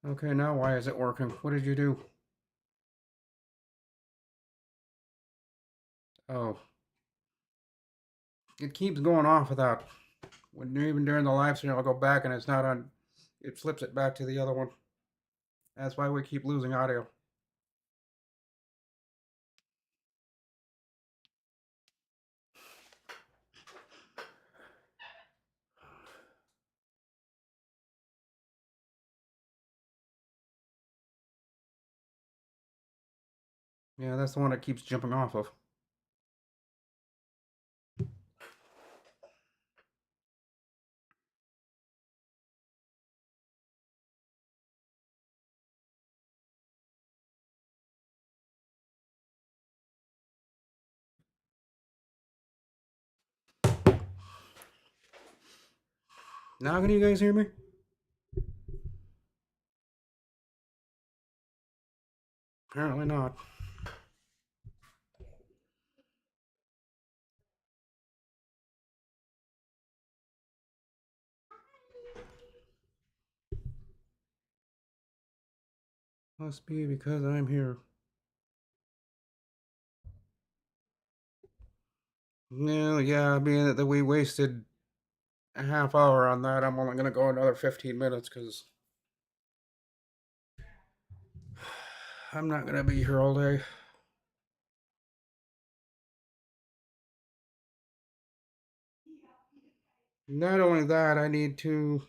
Okay, now why is it working? What did you do? Oh, it keeps going off without. When even during the live stream, I'll go back and it's not on. It flips it back to the other one. That's why we keep losing audio. Yeah, that's the one it keeps jumping off of. Now can you guys hear me? Apparently not. Must be because I'm here. Yeah, being that we wasted a half hour on that, I'm only gonna go another 15 minutes because I'm not gonna be here all day. Not only that, I need to.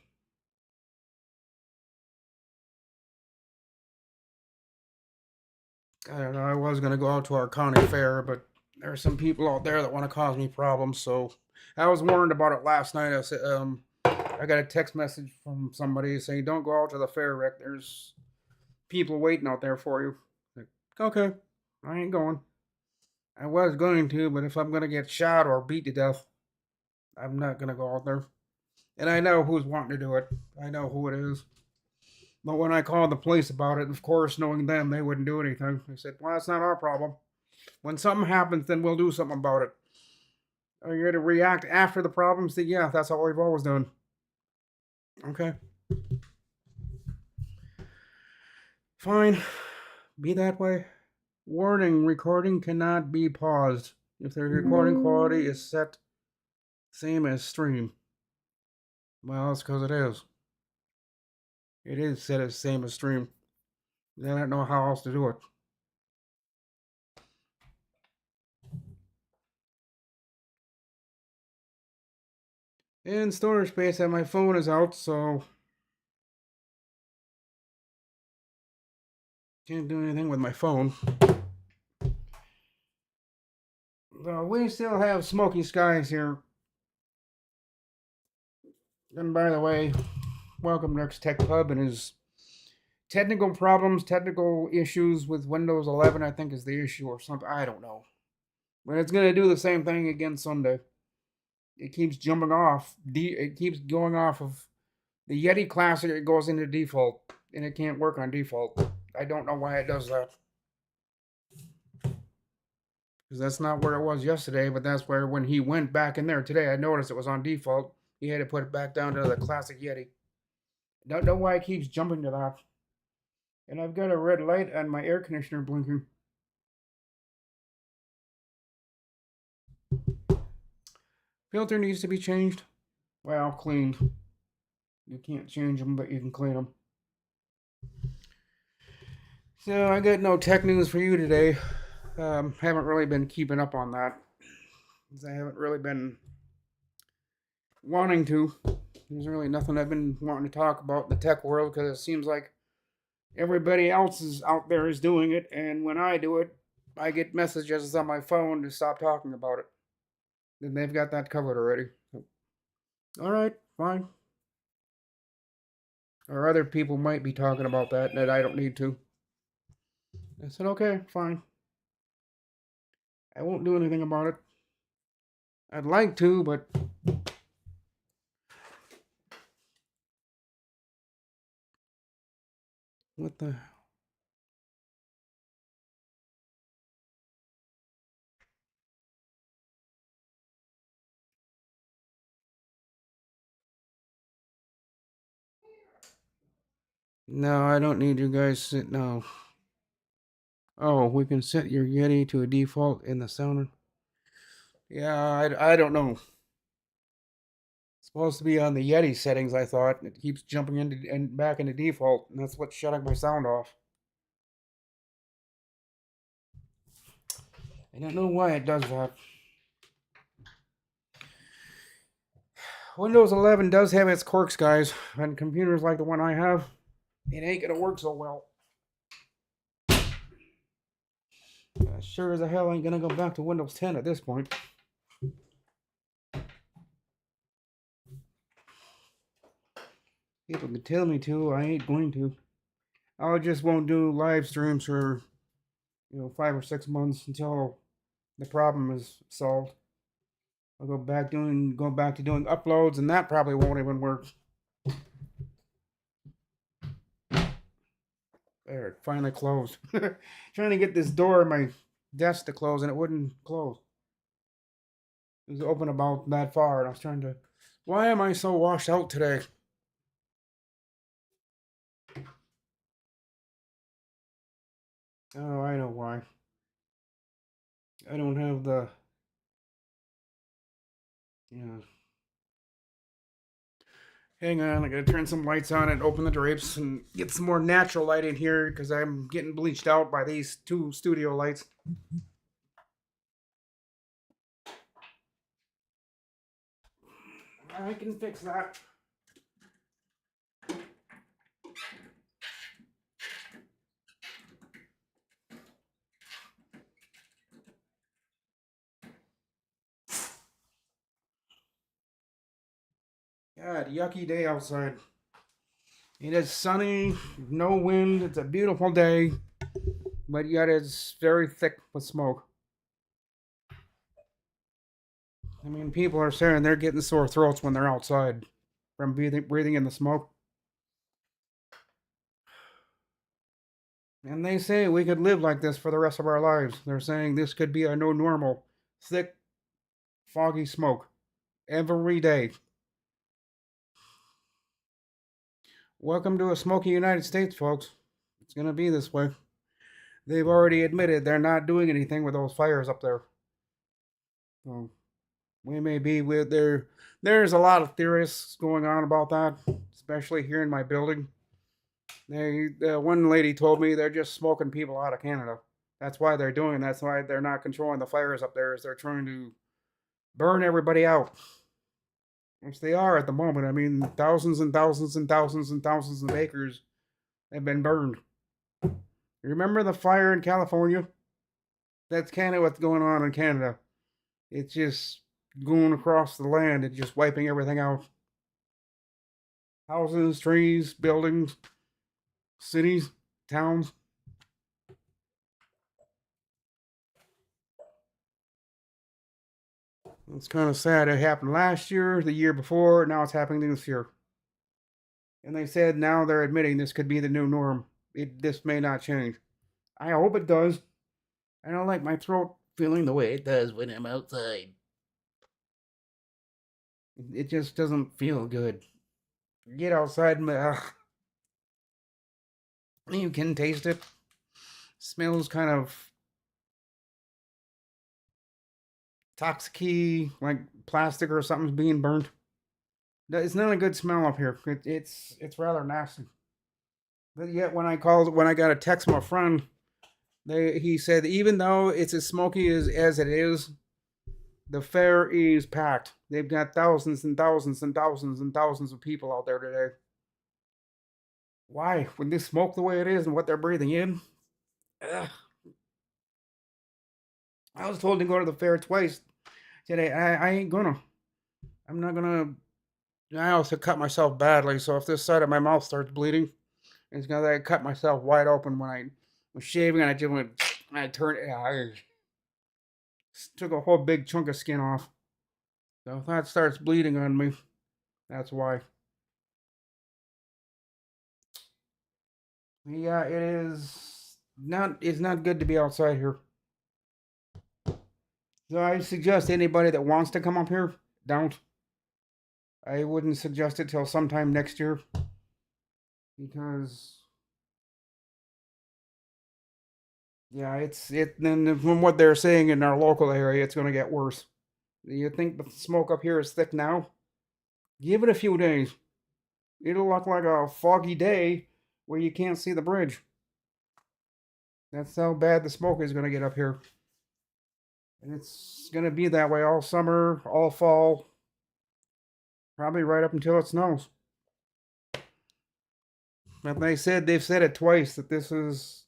I don't know. I was gonna go out to our county fair, but there are some people out there that want to cause me problems. So I was warned about it last night. I said, I got a text message from somebody saying, "Don't go out to the fair, Rick. There's people waiting out there for you." Like, okay, I ain't going. I was going to, but if I'm gonna get shot or beat to death, I'm not gonna go out there. And I know who's wanting to do it. I know who it is. But when I called the police about it, of course, knowing them, they wouldn't do anything. They said, "Well, that's not our problem. When something happens, then we'll do something about it." Are you going to react after the problem? Say, yeah, that's how we've always done. Okay, fine. Be that way. Warning, recording cannot be paused if the recording quality is set same as stream. Well, that's because it is. It is set as same as stream. I don't know how else to do it. And storage space and my phone is out, so can't do anything with my phone. We still have smoky skies here. And by the way, welcome to Tech Pub and his technical problems, technical issues with Windows 11, I think is the issue or something. I don't know. But it's going to do the same thing again Sunday. It keeps jumping off. It keeps going off of the Yeti Classic. It goes into default, and it can't work on default. I don't know why it does that. Because that's not where it was yesterday, but that's where when he went back in there today, I noticed it was on default. He had to put it back down to the Classic Yeti. Don't know why it keeps jumping to that. And I've got a red light on my air conditioner blinking. Filter needs to be changed. Well, cleaned. You can't change them, but you can clean them. So I got no tech news for you today. Haven't really been keeping up on that. I haven't really been wanting to. There's really nothing I've been wanting to talk about in the tech world because it seems like everybody else is out there is doing it, and when I do it, I get messages on my phone to stop talking about it. Then they've got that covered already. All right, fine. Or other people might be talking about that I don't need to. I said, okay, fine. I won't do anything about it. I'd like to, but what the? No, I don't need you guys sit now. Oh, we can set your Yeti to a default in the sounder. Yeah, I don't know. It's supposed to be on the Yeti settings, I thought. It keeps jumping into and back into default, and that's what's shutting my sound off. I don't know why it does that. Windows 11 does have its quirks, guys. On computers like the one I have, it ain't gonna work so well. Sure as the hell ain't gonna go back to Windows 10 at this point. People can tell me to, I ain't going to. I just won't do live streams for 5 or 6 months until the problem is solved. I'll go back to doing uploads, and that probably won't even work. There, it finally closed. Trying to get this door in my desk to close, and it wouldn't close. It was open about that far, and I was trying to. Why am I so washed out today? Oh, I know why. I don't have the. Yeah. Hang on, I gotta turn some lights on and open the drapes and get some more natural light in here because I'm getting bleached out by these two studio lights. I can fix that. God, yucky day outside. It is sunny, no wind. It's a beautiful day, but yet it's very thick with smoke. I mean, people are saying they're getting sore throats when they're outside from breathing in the smoke. And they say we could live like this for the rest of our lives. They're saying this could be our new normal. Thick, foggy smoke every day. Welcome to a smoky United States, folks. It's going to be this way. They've already admitted they're not doing anything with those fires up there. So we may be with there. There's a lot of theorists going on about that, especially here in my building. One lady told me they're just smoking people out of Canada. That's why they're doing. That's why they're not controlling the fires up there. Is they're trying to burn everybody out, which they are at the moment. I mean, thousands and thousands and thousands and thousands of acres have been burned. Remember the fire in California? That's kind of what's going on in Canada. It's just going across the land and just wiping everything out. Houses, trees, buildings, cities, towns. It's kind of sad. It happened last year, the year before, now it's happening this year. And they said now they're admitting this could be the new norm. This may not change. I hope it does. I don't like my throat feeling the way it does when I'm outside. It just doesn't feel good. Get outside and you can taste it. Smells kind of toxic, like plastic or something's being burnt. It's not a good smell up here. It's rather nasty. But yet when I got a text from a friend, he said even though it's as smoky as it is, the fair is packed. They've got thousands and thousands and thousands and thousands of people out there today. Why? When they smoke the way it is and what they're breathing in? Ugh. I was told to go to the fair twice today. I ain't gonna. I'm not gonna. I also cut myself badly, so if this side of my mouth starts bleeding, it's gonna I cut myself wide open when I was shaving and I just went. I turned. I took a whole big chunk of skin off. So if that starts bleeding on me, that's why. Yeah, it is not. It's not good to be outside here. So I suggest anybody that wants to come up here, don't. I wouldn't suggest it till sometime next year because Yeah, it. Then from what they're saying in our local area, it's going to get worse. You think the smoke up here is thick now? Give it a few days. It'll look like a foggy day where you can't see the bridge. That's how bad the smoke is going to get up here. And it's going to be that way all summer, all fall, probably right up until it snows. But they've said it twice that this is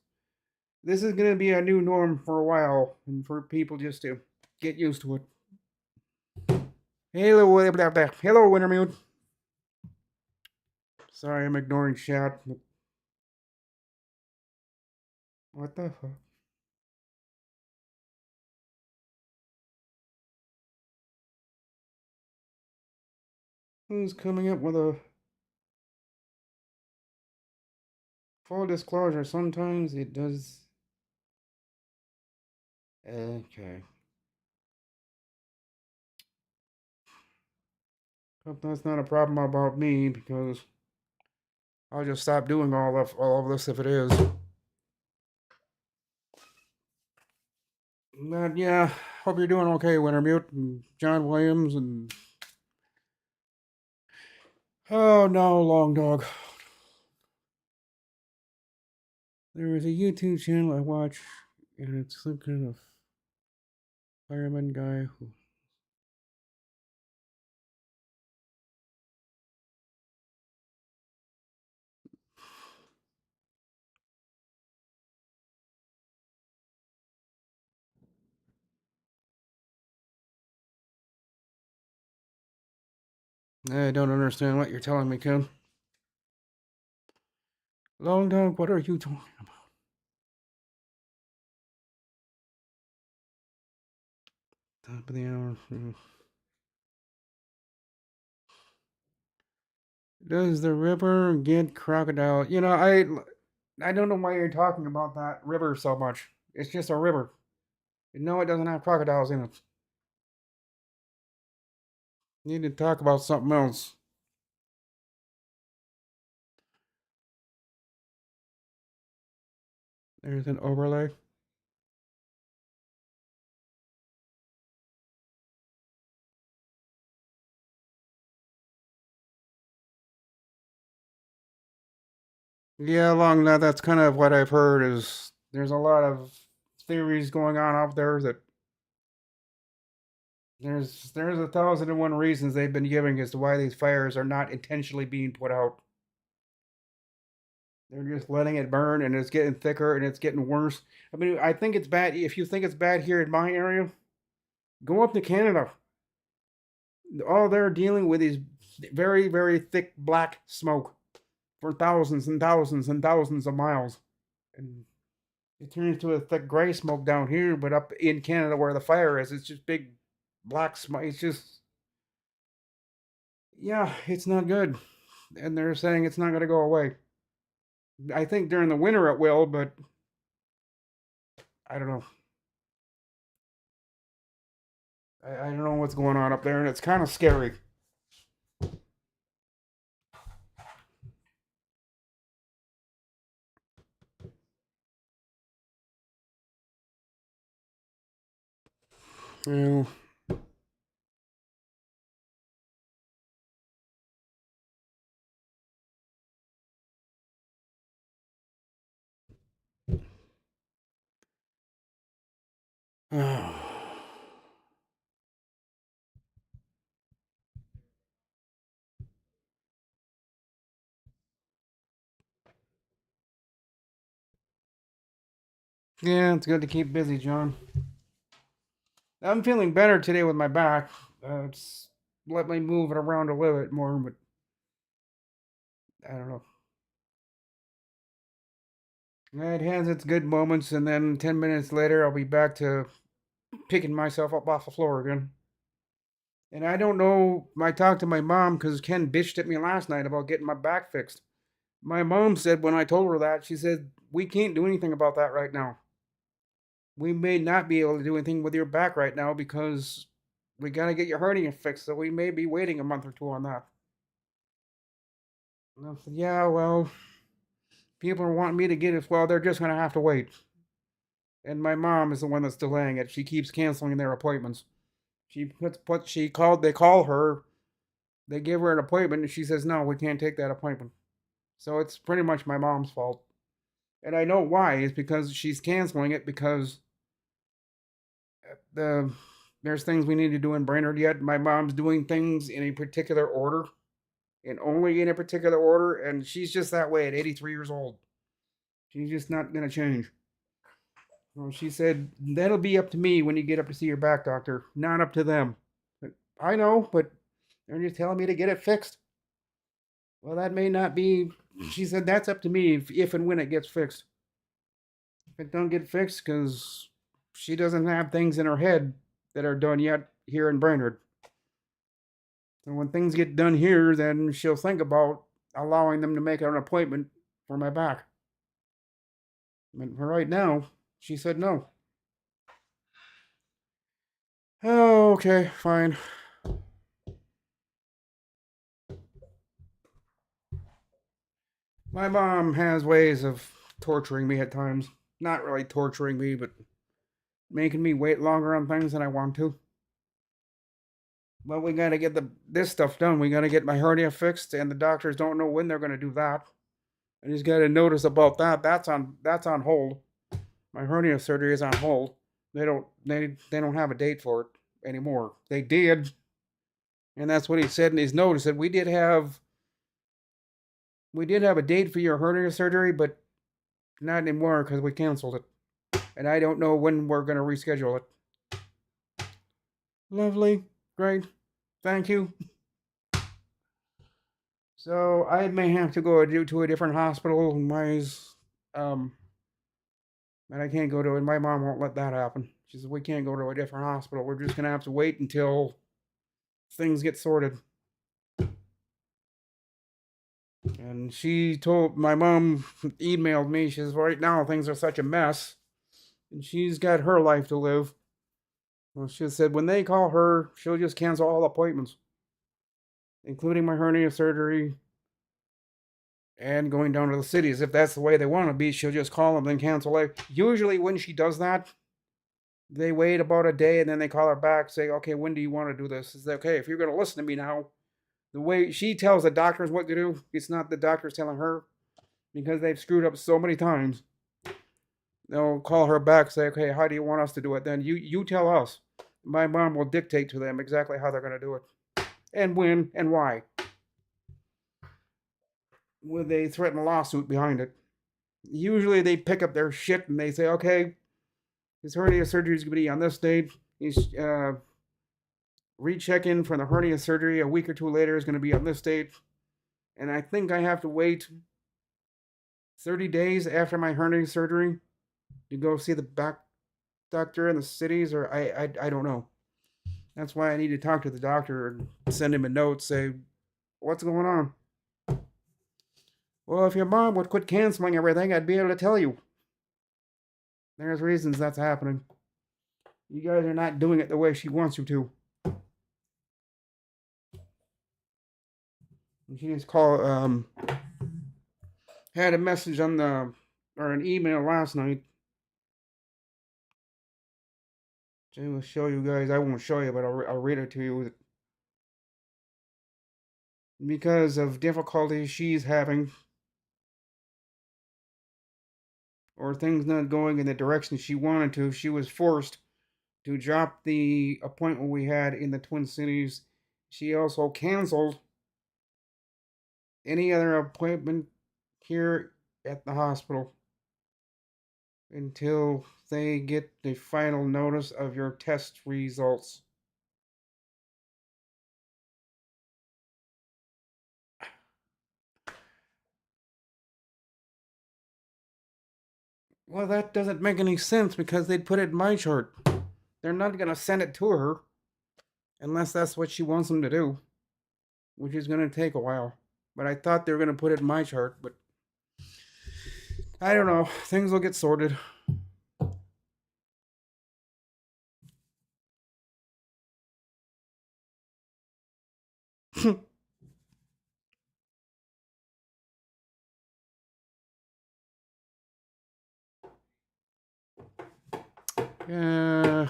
going to be a new norm for a while, and for people just to get used to it. Hello, blah, blah. Hello, Wintermute. Sorry, I'm ignoring chat. What the fuck? Who's coming up with a full disclosure? Sometimes it does. Okay. Hope that's not a problem about me because I'll just stop doing all of this if it is. But yeah, hope you're doing okay, Wintermute and John Williams and oh no, Long Dog. There is a YouTube channel I watch, and it's some kind of fireman guy who. I don't understand what you're telling me, Ken. Long Dog, what are you talking about? Top of the hour. Does the river get crocodile? I don't know why you're talking about that river so much. It's just a river. No, it doesn't have crocodiles in it. You need to talk about something else. There's an overlay. Yeah, along that's kind of what I've heard is there's a lot of theories going on out there that there's 1,001 reasons they've been giving as to why these fires are not intentionally being put out. They're just letting it burn and it's getting thicker and it's getting worse. I mean, I think it's bad. If you think it's bad here in my area, go up to Canada. All they're dealing with is very, very thick black smoke for thousands and thousands and thousands of miles. And it turns to a thick gray smoke down here, but up in Canada where the fire is, it's just big black smoke. It's just, yeah, it's not good. And they're saying it's not going to go away. I think during the winter it will, but I don't know. I don't know what's going on up there, and it's kind of scary. You know. Yeah, it's good to keep busy, John. I'm feeling better today with my back. It's let me move it around a little bit more, but I don't know. It has its good moments, and then 10 minutes later, I'll be back to picking myself up off the floor again. And I don't know. I talked to my mom because Ken bitched at me last night about getting my back fixed. My mom said when I told her that, she said, "We can't do anything about that right now. We may not be able to do anything with your back right now because we got to get your hernia fixed, so we may be waiting a month or two on that." And I said, "Yeah, well, people are wanting me to get it. Well, they're just going to have to wait." And my mom is the one that's delaying it. She keeps canceling their appointments. She puts what she called. They call her. They give her an appointment, and she says, "No, we can't take that appointment." So it's pretty much my mom's fault, and I know why. Is because she's canceling it because the there's things we need to do in Brainerd yet. My mom's doing things in a particular order, and only in a particular order, and she's just that way at 83 years old. She's just not gonna change. Well, she said, "That'll be up to me when you get up to see your back doctor, not up to them." I know, but they're just telling me to get it fixed. Well, that may not be. She said, "That's up to me if and when it gets fixed. If it don't get fixed, because she doesn't have things in her head that are done yet here in Brainerd. And when things get done here, then she'll think about allowing them to make an appointment for my back. But for right now, she said no." Oh, okay, fine. My mom has ways of torturing me at times. Not really torturing me, but making me wait longer on things than I want to. Well, we gotta get this stuff done. We gotta get my hernia fixed, and the doctors don't know when they're gonna do that. I just got a notice about that. That's on hold. My hernia surgery is on hold. They don't have a date for it anymore. They did, and that's what he said in his notice. That we did have a date for your hernia surgery, but not anymore because we canceled it, and I don't know when we're gonna reschedule it. Lovely, great, thank you. So I may have to go to a different hospital. Um, and I can't go to it. My mom won't let that happen. She says we can't go to a different hospital. We're just gonna have to wait until things get sorted. And she told my mom emailed me. She says right now things are such a mess, and she's got her life to live. Well, she said when they call her, she'll just cancel all appointments, including my hernia surgery and going down to the cities. If that's the way they want to be, she'll just call them and cancel it. Usually, when she does that, they wait about a day and then they call her back, say, "Okay, when do you want to do this?" It's okay, if you're going to listen to me now, the way she tells the doctors what to do, it's not the doctors telling her because they've screwed up so many times. They'll call her back, say, "Okay, how do you want us to do it?" Then you tell us. My mom will dictate to them exactly how they're going to do it and when and why. With they threaten a lawsuit behind it. Usually they pick up their shit and they say, "Okay, his hernia surgery is going to be on this date. He's recheck in for the hernia surgery a week or two later is going to be on this date." And I think I have to wait 30 days after my hernia surgery to go see the back doctor in the cities, or I don't know. That's why I need to talk to the doctor and send him a note, say, "What's going on?" "Well, if your mom would quit canceling everything, I'd be able to tell you. There's reasons that's happening. You guys are not doing it the way she wants you to." And she just had a message on the or an email last night. I will show you guys. I won't show you, but I'll read it to you. Because of difficulties she's having, or things not going in the direction she wanted to, she was forced to drop the appointment we had in the Twin Cities. She also canceled any other appointment here at the hospital until they get the final notice of your test results. Well, that doesn't make any sense because they'd put it in my chart. They're not going to send it to her unless that's what she wants them to do, which is going to take a while. But I thought they were going to put it in my chart, but I don't know. Things will get sorted. Yeah,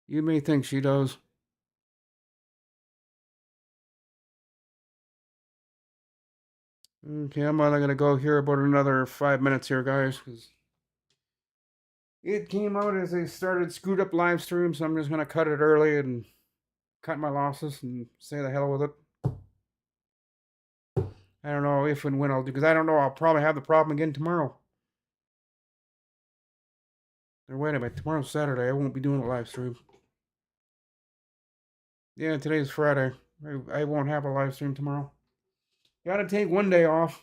you may think she does. Okay, I'm only gonna go here about another 5 minutes here, guys, because it came out as they started screwed up live stream, so I'm just gonna cut it early and cut my losses and say the hell with it. I don't know if and when I'll do, because I don't know. I'll probably have the problem again tomorrow. Or wait a minute, tomorrow's Saturday. I won't be doing a live stream. Yeah, today's Friday. I won't have a live stream tomorrow. Gotta take one day off.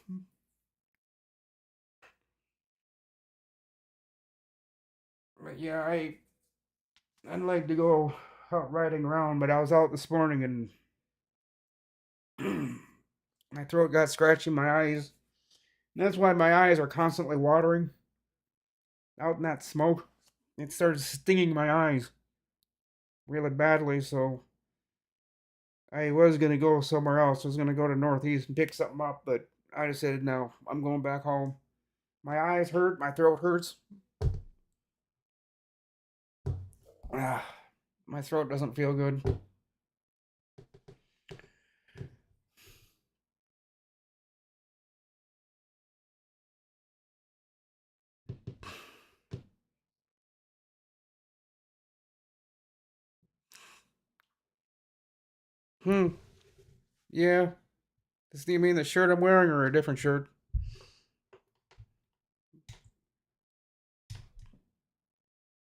But yeah, I'd like to go out riding around, but I was out this morning and my throat got scratchy, my eyes. And that's why my eyes are constantly watering. Out in that smoke, it started stinging my eyes really badly. So I was gonna go somewhere else. I was gonna go to Northeast and pick something up, but I decided no, I'm going back home. My eyes hurt, my throat hurts. Ah, my throat doesn't feel good. Hmm. Yeah. Do you mean the shirt I'm wearing or a different shirt?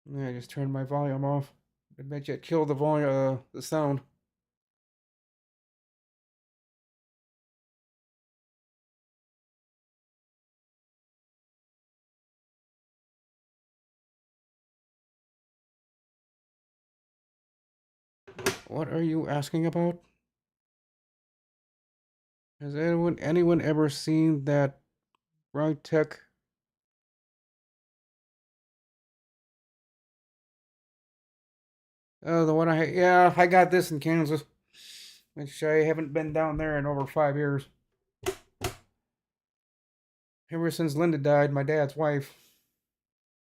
Yeah, I just turned my volume off. I bet you it killed the volume, the sound. What are you asking about? Has anyone ever seen that Right Tech? Oh, the one yeah, I got this in Kansas, which I haven't been down there in over 5 years. Ever since Linda died, my dad's wife,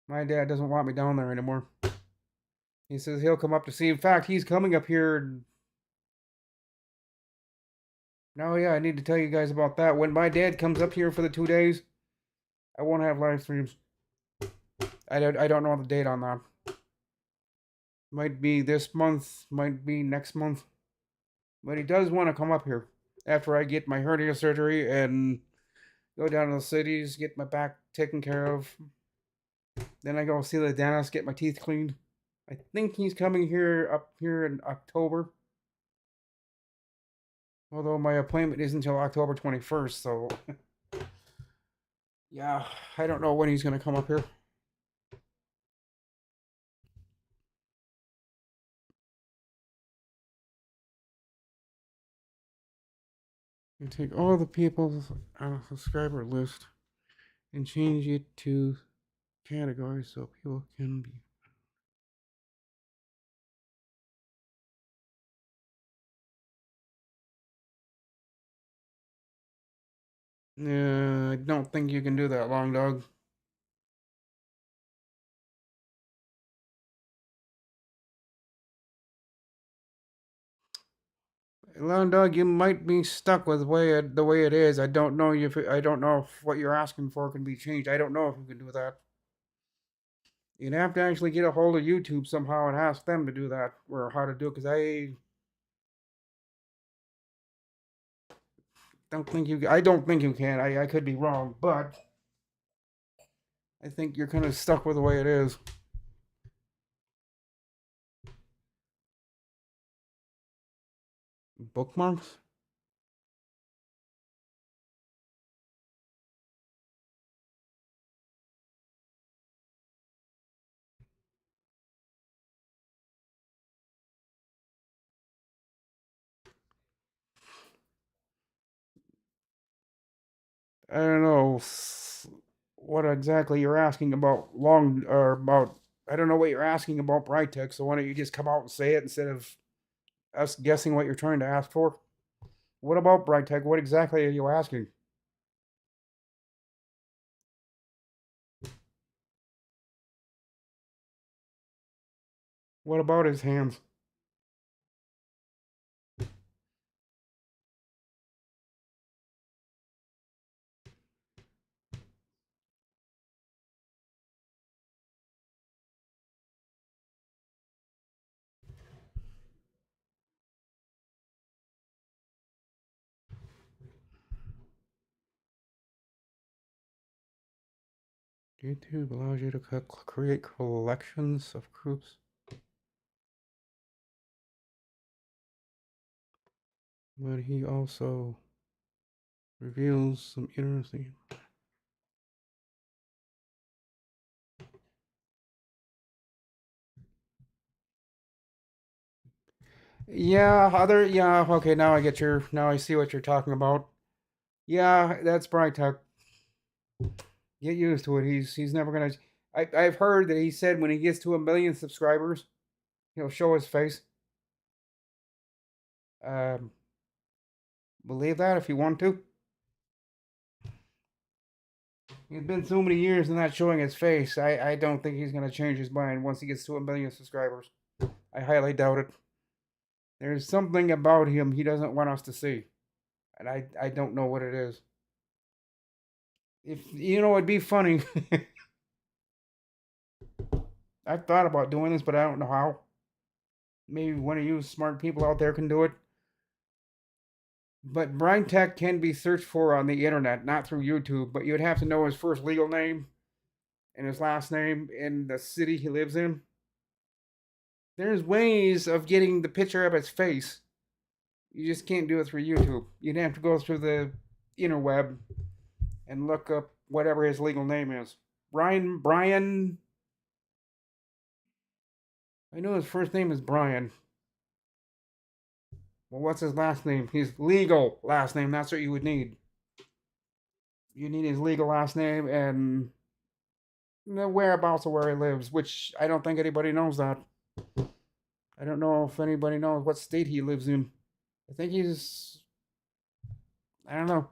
my dad doesn't want me down there anymore. He says he'll come up to see. In fact, he's coming up here. No, yeah, I need to tell you guys about that. When my dad comes up here for the 2 days, I won't have live streams. I don't know the date on that. Might be this month, might be next month. But he does want to come up here after I get my hernia surgery and go down to the cities, get my back taken care of. Then I go see the dentist, get my teeth cleaned. I think he's coming here up here in October. Although my appointment isn't until October 21st, so yeah, I don't know when he's gonna come up here. You take all the people on a subscriber list and change it to categories so people can be. I don't think you can do that, Long Dog. Long Dog, you might be stuck with the way it is. I don't know if what you're asking for can be changed. I don't know if you can do that. You'd have to actually get a hold of YouTube somehow and ask them to do that or how to do it. Because I don't think you. I don't think you can. I could be wrong, but I think you're kind of stuck with the way it is. Bookmarks? I don't know what exactly you're asking about long or about. I don't know what you're asking about Brightech. So why don't you just come out and say it instead of us guessing what you're trying to ask for? What about Brightech? What exactly are you asking? What about his hands? YouTube allows you to create collections of groups. But he also reveals some interesting. Yeah, okay, now I see what you're talking about. Yeah, that's Brightech. Get used to it. He's never gonna. I've heard that he said when he gets to 1 million subscribers, he'll show his face. Um, believe that if you want to. He's been so many years and not showing his face. I don't think he's gonna change his mind once he gets to 1 million subscribers. I highly doubt it. There's something about him he doesn't want us to see, and I don't know what it is. If you know, it'd be funny. I've thought about doing this, but I don't know how. Maybe one of you smart people out there can do it. But Brian Tech can be searched for on the internet, not through YouTube. But you'd have to know his first legal name and his last name and the city he lives in. There's ways of getting the picture of his face. You just can't do it through YouTube. You'd have to go through the interweb and look up whatever his legal name is. Brian. I know his first name is Brian. Well, what's his last name? His legal last name. That's what you would need. You need his legal last name and the whereabouts of where he lives, which I don't think anybody knows that. I don't know if anybody knows what state he lives in. I think he's. I don't know.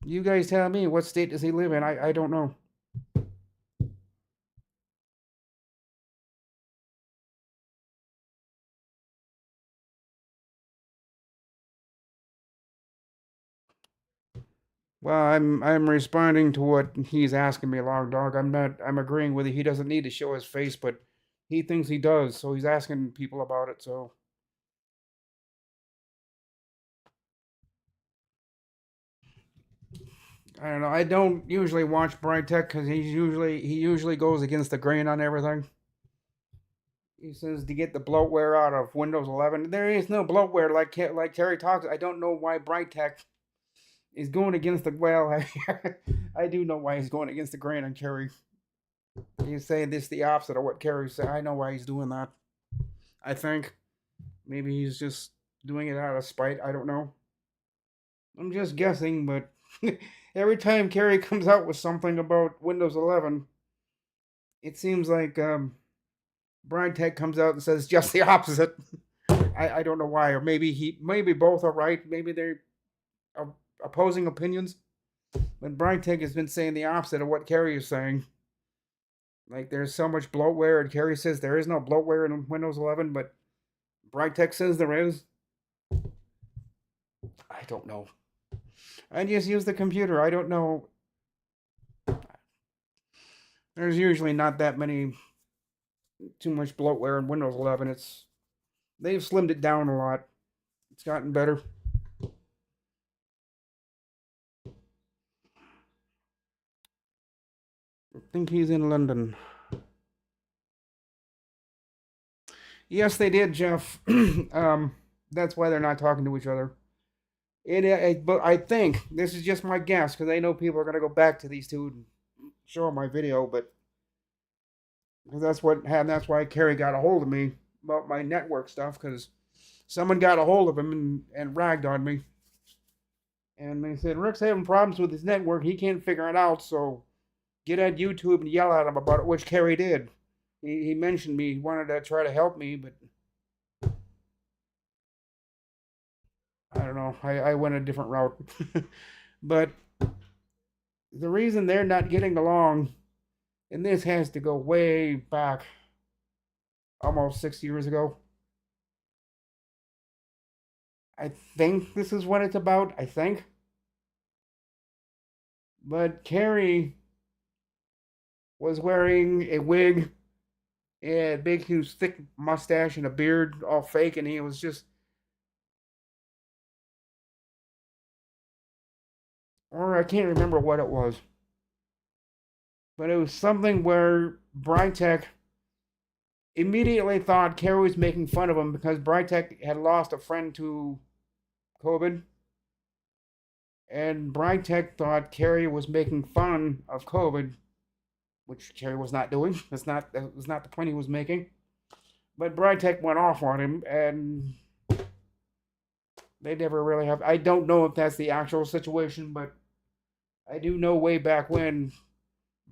You guys tell me, what state does he live in? I don't know. Well, I'm responding to what he's asking me, Long Dog. I'm agreeing with you. He doesn't need to show his face, but he thinks he does, so he's asking people about it. So I don't know. I don't usually watch Bright Tech because he usually goes against the grain on everything. He says to get the bloatware out of Windows 11. There is no bloatware like Terry talks. I don't know why Bright Tech is going against the I do know why he's going against the grain on Terry. He's saying this the opposite of what Kerry said. I know why he's doing that. I think maybe he's just doing it out of spite. I don't know. I'm just guessing, but every time Kerry comes out with something about Windows 11, it seems like Brian Tech comes out and says just the opposite. I don't know why, or maybe both are right. Maybe they're opposing opinions. But Brian Tech has been saying the opposite of what Kerry is saying. Like there's so much bloatware, and Kerry says there is no bloatware in Windows 11, but Brightech says there is. I don't know. I just use the computer. I don't know. There's usually not that many, too much bloatware in Windows 11. They've slimmed it down a lot. It's gotten better. I think he's in London. Yes, they did, Jeff. That's why they're not talking to each other. But I think this is just my guess because I know people are gonna go back to these two and show them my video, but because that's why Kerry got a hold of me about my network stuff because someone got a hold of him and ragged on me, and they said Rick's having problems with his network. He can't figure it out, so get at YouTube and yell at him about it, which Kerry did. He mentioned me. He wanted to try to help me, but I don't know. I went a different route. But the reason they're not getting along, and this has to go way back. almost 6 years ago. I think this is what it's about. I think. But Carrie was wearing a wig and a big, huge, thick mustache and a beard, all fake, and he was just, or I can't remember what it was, but it was something where Brightech immediately thought Carrie was making fun of him because Brightech had lost a friend to COVID, and Brightech thought Carrie was making fun of COVID, which Carrie was not doing. That was not the point he was making. But Brightech went off on him, and they never really have. I don't know if that's the actual situation, but I do know way back when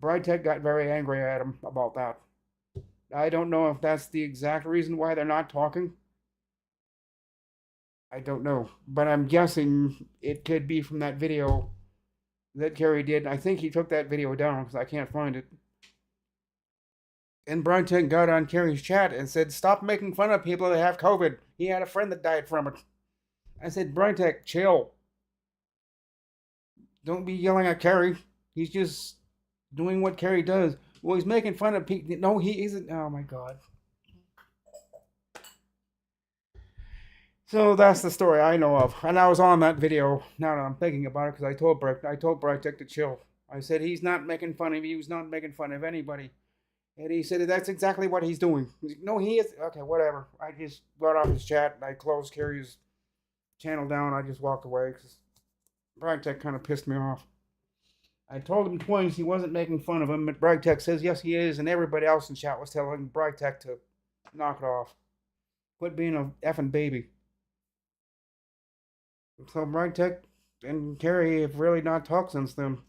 Brightech got very angry at him about that. I don't know if that's the exact reason why they're not talking. I don't know, but I'm guessing it could be from that video that Kerry did. I think he took that video down because I can't find it. And Brightech got on Kerry's chat and said, "Stop making fun of people that have COVID. He had a friend that died from it." I said, "Brightech, chill. Don't be yelling at Kerry. He's just doing what Kerry does." Well, he's making fun of people. No, he isn't. Oh my god. So that's the story I know of, and I was on that video. Now that I'm thinking about it, because I told Brightech to chill. I said he's not making fun of you. He's not making fun of anybody. And he said that's exactly what he's doing. He's like, no, he is. Okay, whatever. I just got off his chat and I closed Kerry's channel down. I just walked away because Brightech kind of pissed me off. I told him twice he wasn't making fun of him, but Brightech says yes he is, and everybody else in chat was telling Brightech to knock it off. Quit being a effing baby. So Brightech and Kerry have really not talked since then.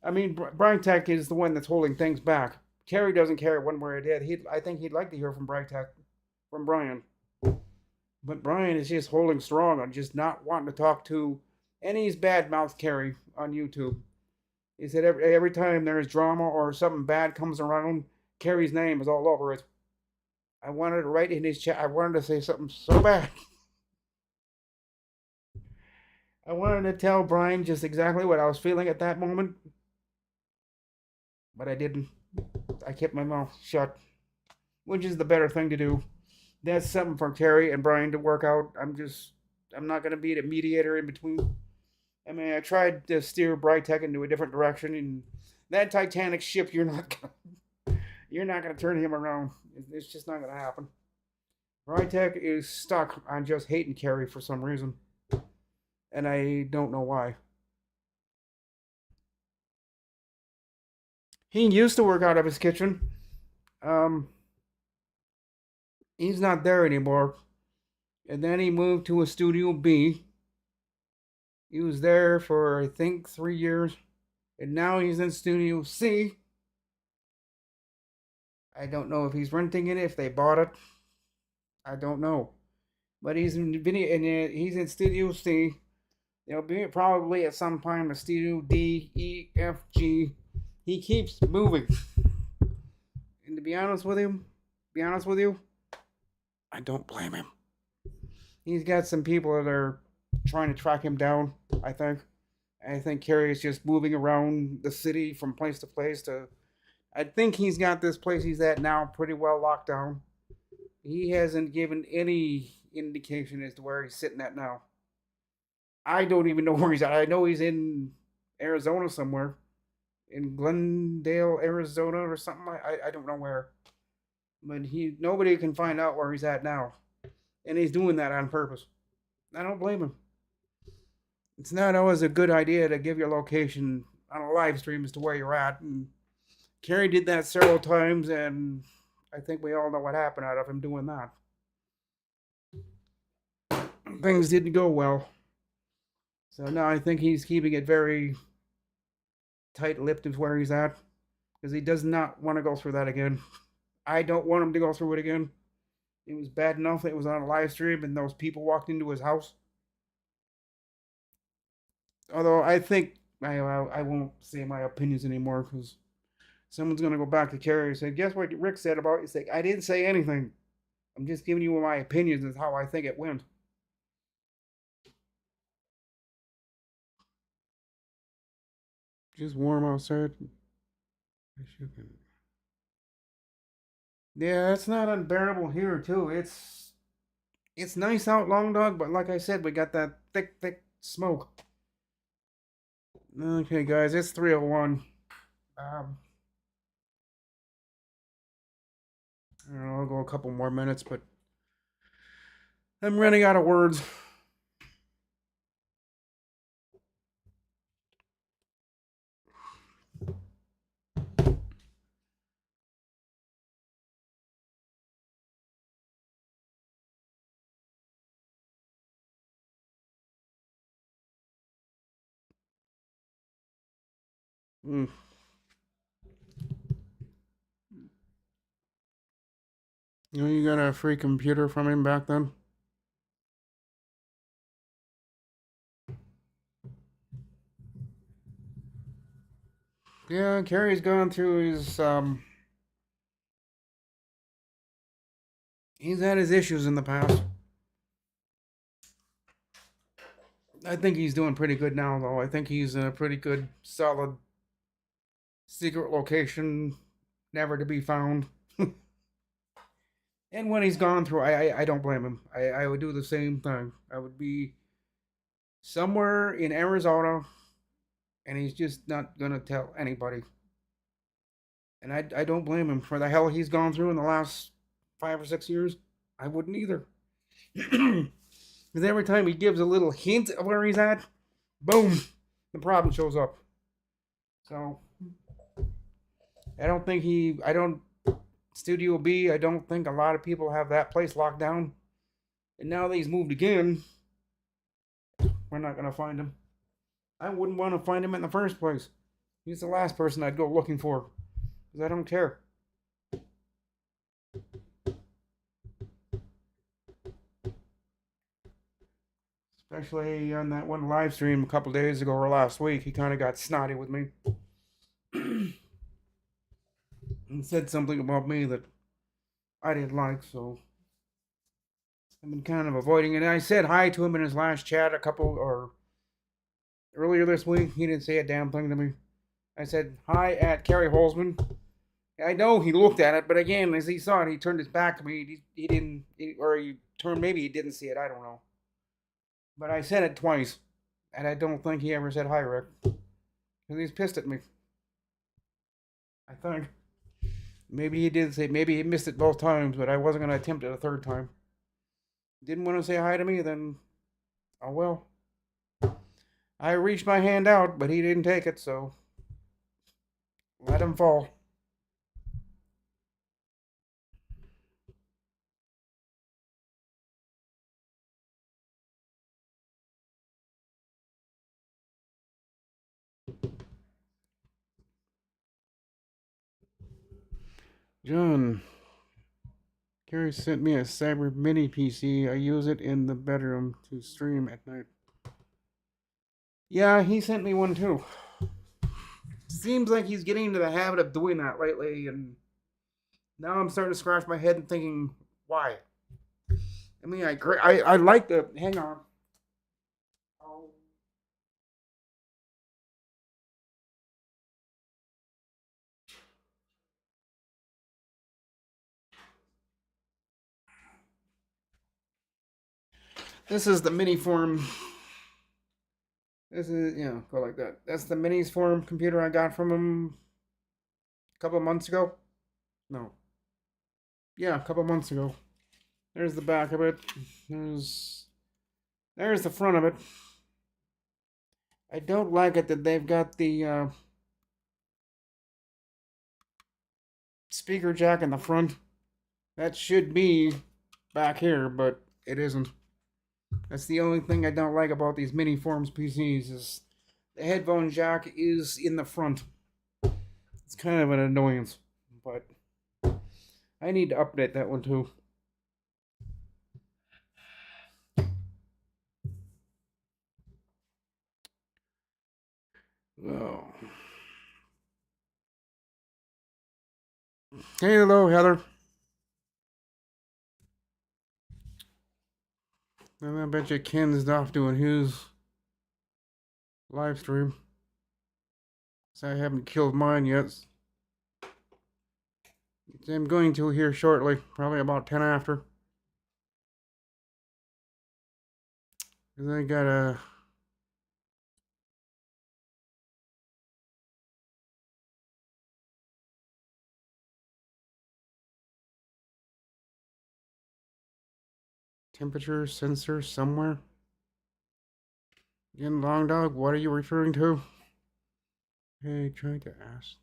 I mean, Brightech is the one that's holding things back. Kerry doesn't care one way or the other. I think he'd like to hear from Brightech, from Brian. But Brian is just holding strong on just not wanting to talk to, and he's badmouthed Kerry on YouTube. He said every time there's drama or something bad comes around, Kerry's name is all over it. I wanted to write in his chat. I wanted to say something so bad. I wanted to tell Brian just exactly what I was feeling at that moment, but I didn't. I kept my mouth shut, which is the better thing to do. That's something for Terry and Brian to work out. I'm not going to be the mediator in between. I mean, I tried to steer Brightech into a different direction, and that Titanic ship, you're not gonna turn him around. It's just not gonna happen. Brightech is stuck on just hating Kerry for some reason, and I don't know why. He used to work out of his kitchen. Um, he's not there anymore, and then he moved to a Studio B. He was there for I think 3 years, and now he's in Studio C. I don't know if he's renting it, if they bought it. I don't know, but he's in video, and he's in Studio C. It'll be probably at some time a Studio D, E, F, G. He keeps moving, and to be honest with you, I don't blame him. He's got some people that are trying to track him down. I think Kerry is just moving around the city from place to place to. I think he's got this place he's at now pretty well locked down. He hasn't given any indication as to where he's sitting at now. I don't even know where he's at. I know he's in Arizona somewhere, in Glendale, Arizona, or something. I don't know where, but nobody can find out where he's at now, and he's doing that on purpose. I don't blame him. It's not always a good idea to give your location on a live stream as to where you're at, and Kerry did that several times, and I think we all know what happened out of him doing that. Things didn't go well. So now I think he's keeping it very tight-lipped of where he's at, because he does not want to go through that again. I don't want him to go through it again. It was bad enough that it was on a live stream and those people walked into his house. Although I think I won't say my opinions anymore, because someone's going to go back to Kerry and say, guess what Rick said about you? Say, I didn't say anything. I'm just giving you my opinions of how I think it went. Just warm outside. Yeah, it's not unbearable here too. It's nice out, Long Dog, but like I said, we got that thick, thick smoke. Okay, guys, it's 3:01. Um, I don't know, I'll go a couple more minutes, but I'm running out of words. Mm. You know, you got a free computer from him back then? Yeah, Kerry's gone through his he's had his issues in the past. I think he's doing pretty good now though. I think he's in a pretty good solid secret location, never to be found. And when he's gone through, I don't blame him. I would do the same thing. I would be somewhere in Arizona, and he's just not gonna tell anybody. And I don't blame him for the hell he's gone through in the last 5 or 6 years. I wouldn't either. Because every time he gives a little hint of where he's at, boom, the problem shows up. So I don't, Studio B, I don't think a lot of people have that place locked down. And now that he's moved again, we're not going to find him. I wouldn't want to find him in the first place. He's the last person I'd go looking for. Because I don't care. Especially on that one live stream a couple days ago or last week, he kind of got snotty with me. And said something about me that I didn't like, so I've been kind of avoiding it. And I said hi to him in his last chat a couple or earlier this week. He didn't say a damn thing to me. I said hi at Kerry Holzman. I know he looked at it, but again, as he saw it, he turned his back to me. He didn't, or he turned. Maybe he didn't see it. I don't know. But I said it twice, and I don't think he ever said hi, Rick, because he's pissed at me. I think maybe he did say. Maybe he missed it both times, but I wasn't going to attempt it a third time. Didn't want to say hi to me, then oh well. I reached my hand out, but he didn't take it, so let him fall. John, Gary sent me a Cyber Mini PC. I use it in the bedroom to stream at night. Yeah, he sent me one too. Seems like he's getting into the habit of doing that lately, and now I'm starting to scratch my head and thinking, why? I mean, I like the. Hang on. Oh. This is the mini form. This is, go like that. That's the minis form computer I got from him a couple of months ago. No. Yeah, a couple of months ago. There's the back of it. There's the front of it. I don't like it that they've got the speaker jack in the front. That should be back here, but it isn't. That's the only thing I don't like about these mini forms PCs is the headphone jack is in the front. It's kind of an annoyance, but I need to update that one too. Oh. Hey, hello, Heather. And I bet you Ken's off doing his live stream. So I haven't killed mine yet. I'm going to here shortly, probably about 10 after. Because I got a temperature sensor somewhere. Again, Long Dog, what are you referring to? Hey, trying to ask.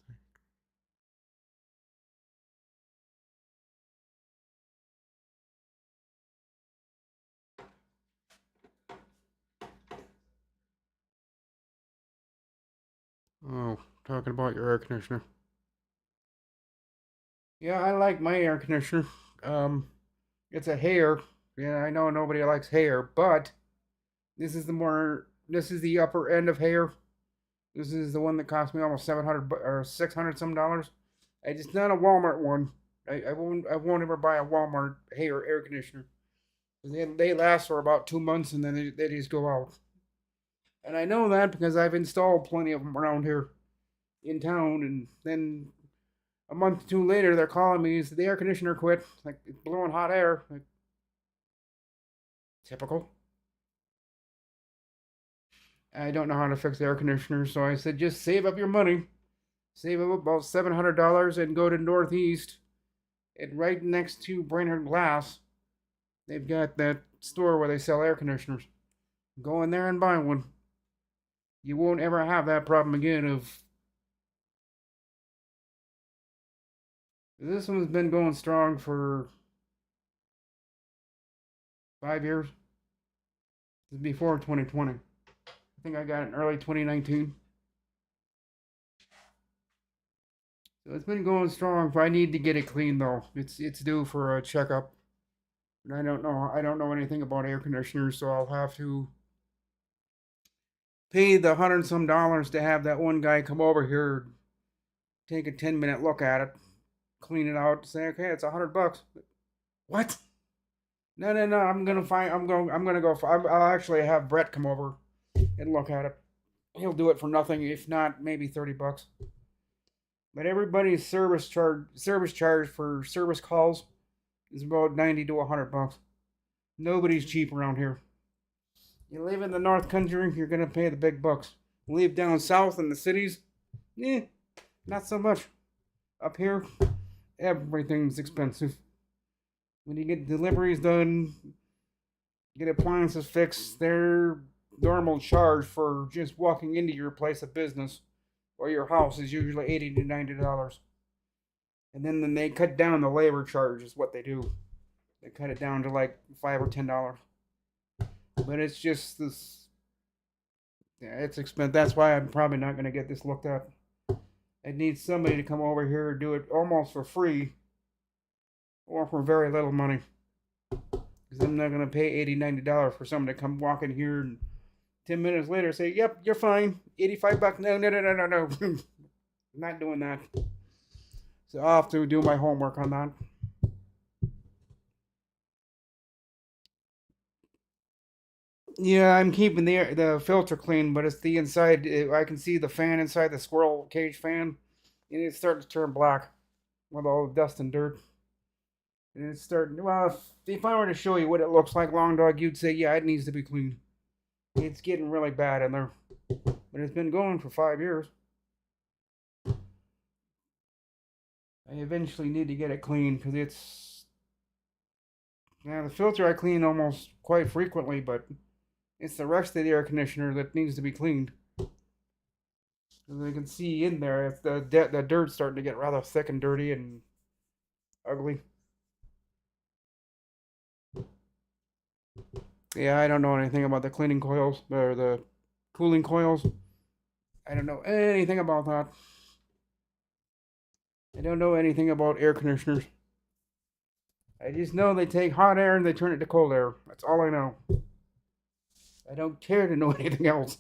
Oh, talking about your air conditioner. Yeah, I like my air conditioner. Um, it's a hair. Yeah, I know nobody likes hair, but this is the upper end of hair. This is the one that cost me almost 700 or 600 some dollars. It's not a Walmart one. I won't ever buy a Walmart hair air conditioner. They last for about 2 months and then they just go out. And I know that because I've installed plenty of them around here in town. And then a month or two later, they're calling me. The air conditioner quit. Like, it's blowing hot air. Like, typical. I don't know how to fix the air conditioner, so I said just save up your money. Save up about $700 and go to Northeast. And right next to Brainerd Glass, they've got that store where they sell air conditioners. Go in there and buy one. You won't ever have that problem again of this one's been going strong for 5 years. This is before 2020. I think I got it in early 2019. So it's been going strong. I need to get it cleaned though. It's due for a checkup. And I don't know anything about air conditioners, so I'll have to pay the hundred and some dollars to have that one guy come over here, take a 10-minute look at it, clean it out, say, okay, it's $100. What? No, no, no. I'm gonna go. I'll actually have Brett come over and look at it. He'll do it for nothing, if not maybe $30. But everybody's service charge for service calls is about 90 to $100. Nobody's cheap around here. You live in the North Country, you're gonna pay the big bucks. You live down south in the cities, not so much. Up here, everything's expensive. When you get deliveries done, get appliances fixed, their normal charge for just walking into your place of business or your house is usually $80 to $90. And then they cut down the labor charge is what they do. They cut it down to like $5 or $10. But it's just this. Yeah, it's expensive. That's why I'm probably not going to get this looked at. I need somebody to come over here and do it almost for free or for very little money. Because I'm not going to pay $80, $90 for someone to come walk in here and 10 minutes later say, yep, you're fine. $85. No, no, no, no, no, no. I'm not doing that. So I'll have to do my homework on that. Yeah, I'm keeping the filter clean, but it's the inside. I can see the fan inside the squirrel cage fan, and it's starting to turn black with all the dust and dirt. And it's starting. Well, if I were to show you what it looks like, Long Dog, you'd say, yeah, it needs to be cleaned. It's getting really bad in there, but it's been going for 5 years. I eventually need to get it cleaned because it's. Yeah, the filter I clean almost quite frequently, but it's the rest of the air conditioner that needs to be cleaned. As you can see in there, it's the dirt's starting to get rather thick and dirty and ugly. Yeah, I don't know anything about the cleaning coils or the cooling coils. I don't know anything about that. I don't know anything about air conditioners. I just know they take hot air and they turn it to cold air. That's all I know. I don't care to know anything else.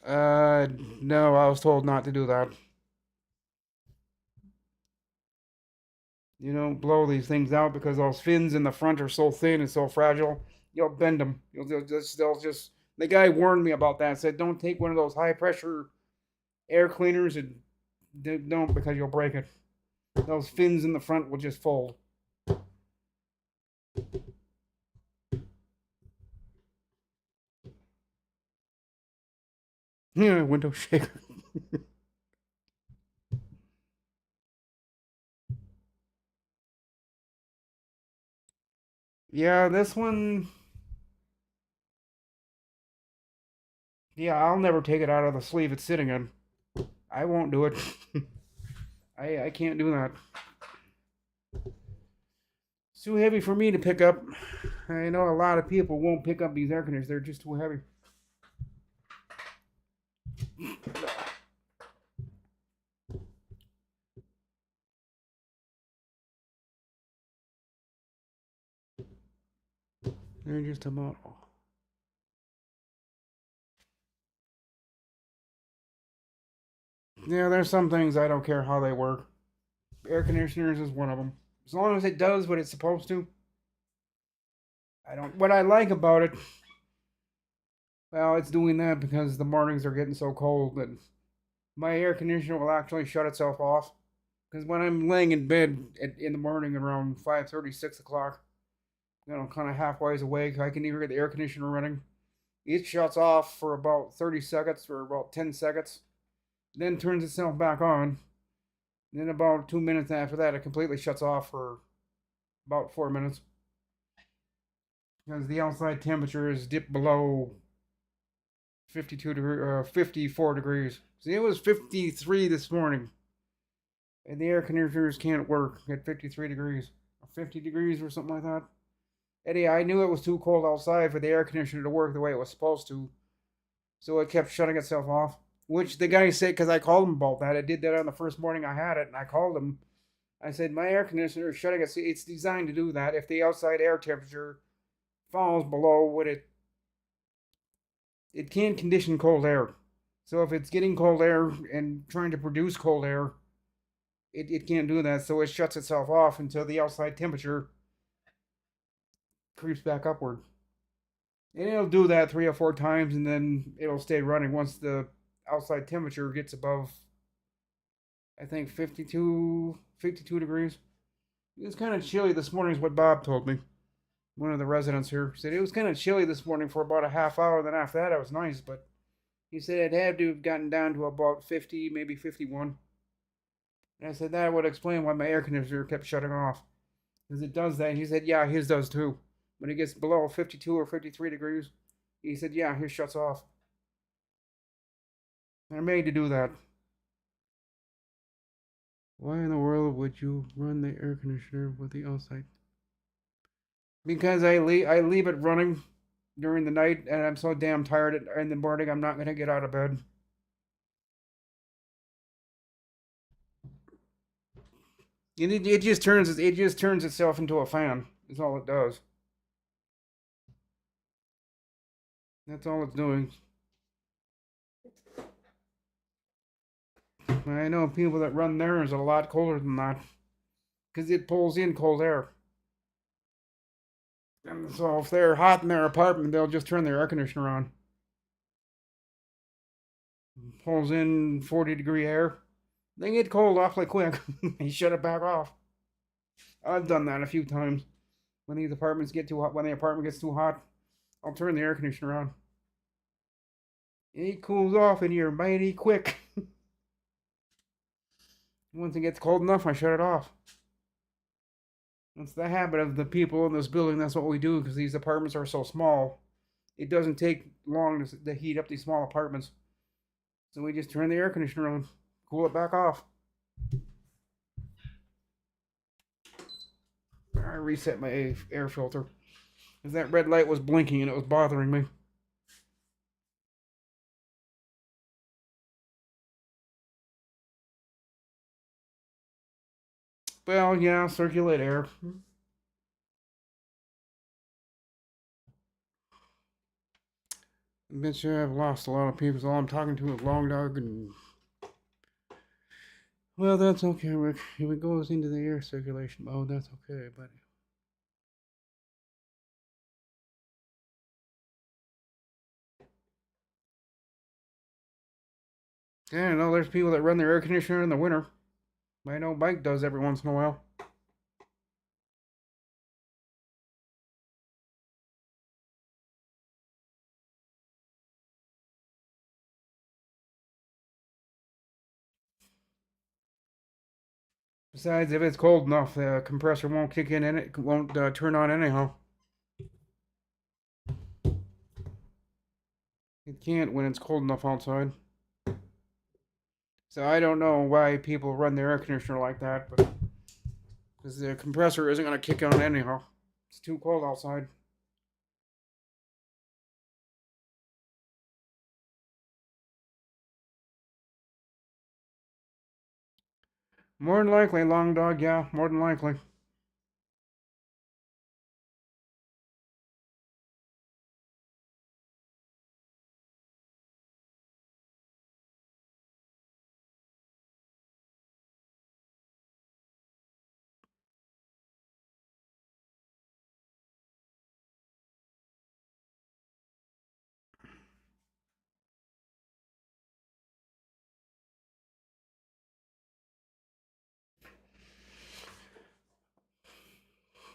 Uh, no, I was told not to do that. You don't blow these things out because those fins in the front are so thin and so fragile. You'll bend them. They'll just. The guy warned me about that. Said don't take one of those high pressure air cleaners and don't because you'll break it. Those fins in the front will just fold. Yeah, window shaker. Yeah, this one. Yeah, I'll never take it out of the sleeve it's sitting in. I won't do it. I can't do that. It's too heavy for me to pick up. I know a lot of people won't pick up these air conditioners. They're just too heavy. They're just about. Yeah, there's some things I don't care how they work. Air conditioners is one of them. As long as it does what it's supposed to. I don't. What I like about it, well, it's doing that because the mornings are getting so cold that my air conditioner will actually shut itself off. Because when I'm laying in bed in the morning around 5:30, 6 o'clock, kind of halfway awake, I can either get the air conditioner running. It shuts off for about 30 seconds or about 10 seconds, then turns itself back on. Then about 2 minutes after that, it completely shuts off for about 4 minutes because the outside temperature is dipped below 54 degrees. See, it was 53 this morning, and the air conditioners can't work at 53 degrees, or 50 degrees, or something like that. Eddie, I knew it was too cold outside for the air conditioner to work the way it was supposed to, so it kept shutting itself off. Which the guy said, because I called him about that. I did that on the first morning I had it, and I called him. I said, my air conditioner is shutting it. It's designed to do that. If the outside air temperature falls below what it can condition cold air. So if it's getting cold air and trying to produce cold air, it can't do that. So it shuts itself off until the outside temperature creeps back upward. And it'll do that 3 or 4 times, and then it'll stay running once the outside temperature gets above, I think, 52 degrees. It's kind of chilly this morning, is what Bob told me. One of the residents here said it was kind of chilly this morning for about a half hour. Then after that, it was nice, but he said it had to have gotten down to about 50, maybe 51. And I said that would explain why my air conditioner kept shutting off. Because it does that. And he said, yeah, his does too. When it gets below 52 or 53 degrees, he said, yeah, his shuts off. They're made to do that. Why in the world would you run the air conditioner with the outside? Because I leave it running during the night, and I'm so damn tired in the morning. I'm not gonna get out of bed. And it just turns itself into a fan. Is all it does. That's all it's doing. I know people that run theirs a lot colder than that because it pulls in cold air. And so if they're hot in their apartment, they'll just turn their air conditioner on. Pulls in 40-degree air. They get cold awfully quick. They shut it back off. I've done that a few times. When these apartments get too hot, when the apartment gets too hot, I'll turn the air conditioner on. It cools off in here mighty quick. Once it gets cold enough, I shut it off. That's the habit of the people in this building. That's what we do because these apartments are so small. It doesn't take long to heat up these small apartments. So we just turn the air conditioner on, cool it back off. I reset my air filter because that red light was blinking and it was bothering me. Well, yeah, circulate air. I bet you I've lost a lot of people. All I'm talking to is Long Dog and Well, that's okay, Rick. If it goes into the air circulation mode, that's okay, but yeah, I know there's people that run their air conditioner in the winter. I know Mike does every once in a while. Besides, if it's cold enough, the compressor won't kick in and it won't turn on anyhow. It can't when it's cold enough outside. So I don't know why people run their air conditioner like that, but because the compressor isn't going to kick on anyhow. It's too cold outside. More than likely, long dog, yeah, more than likely.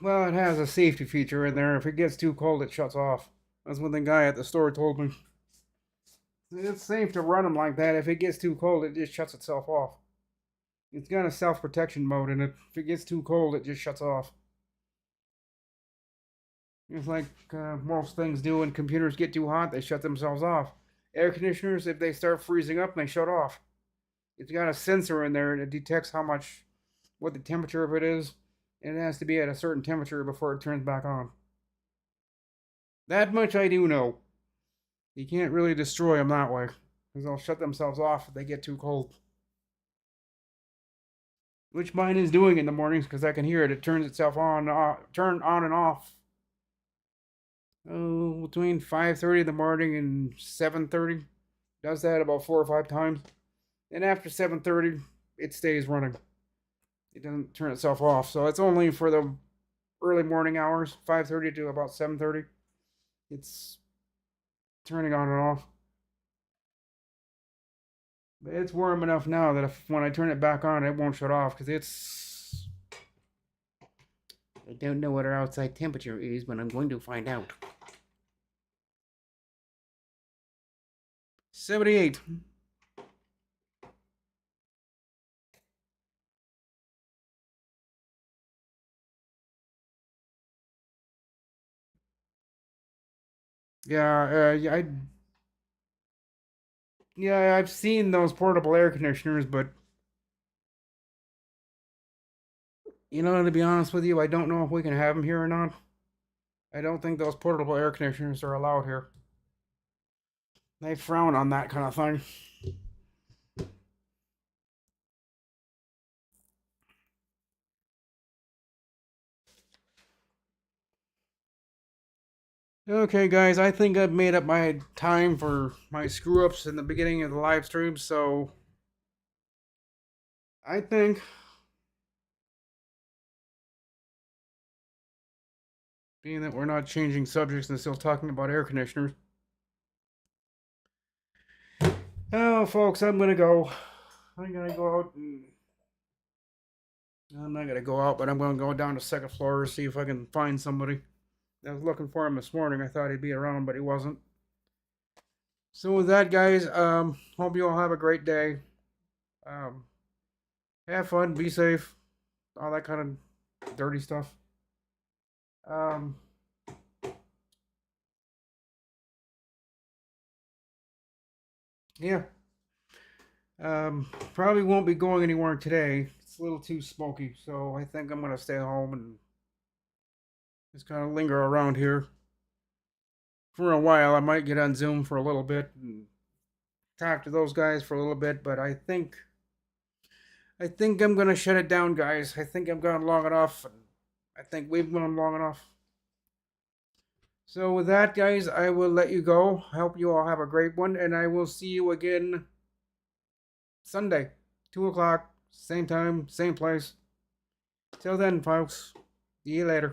Well, it has a safety feature in there. If it gets too cold, it shuts off. That's what the guy at the store told me. It's safe to run them like that. If it gets too cold, it just shuts itself off. It's got a self-protection mode in it. If it gets too cold, it just shuts off. It's like most things do when computers get too hot, they shut themselves off. Air conditioners, if they start freezing up, they shut off. It's got a sensor in there and it detects what the temperature of it is. And it has to be at a certain temperature before it turns back on. That much I do know. You can't really destroy them that way, because they'll shut themselves off if they get too cold. Which mine is doing in the mornings, because I can hear it. It turns itself on, turn on and off. Oh, between 5:30 in the morning and 7:30. Does that about 4 or 5 times. And after 7:30, it stays running. It doesn't turn itself off. So it's only for the early morning hours, 5:30 to about 7:30. It's turning on and off. But it's warm enough now that when I turn it back on, it won't shut off because it's. I don't know what our outside temperature is, but I'm going to find out. 78. Yeah, I've seen those portable air conditioners, but to be honest with you, I don't know if we can have them here or not. I don't think those portable air conditioners are allowed here. They frown on that kind of thing. Okay, guys, I think I've made up my time for my screw ups in the beginning of the live stream, so I think, being that we're not changing subjects and still talking about air conditioners. Oh, folks, I'm gonna go. I'm gonna go out and. I'm not gonna go out, but I'm gonna go down to second floor and see if I can find somebody. I was looking for him this morning. I thought he'd be around, but he wasn't. So with that, guys, hope you all have a great day. Um, have fun, be safe, all that kind of dirty stuff. Um, yeah. Probably won't be going anywhere today. It's a little too smoky, so I think I'm gonna stay home and just kind of linger around here for a while. I might get on Zoom for a little bit and talk to those guys for a little bit, but I think I'm gonna shut it down, guys. I think I've gone long enough, and I think we've gone long enough. So with that, guys, I will let you go. I hope you all have a great one, and I will see you again Sunday, 2 o'clock same time, same place. Till then, folks. See you later.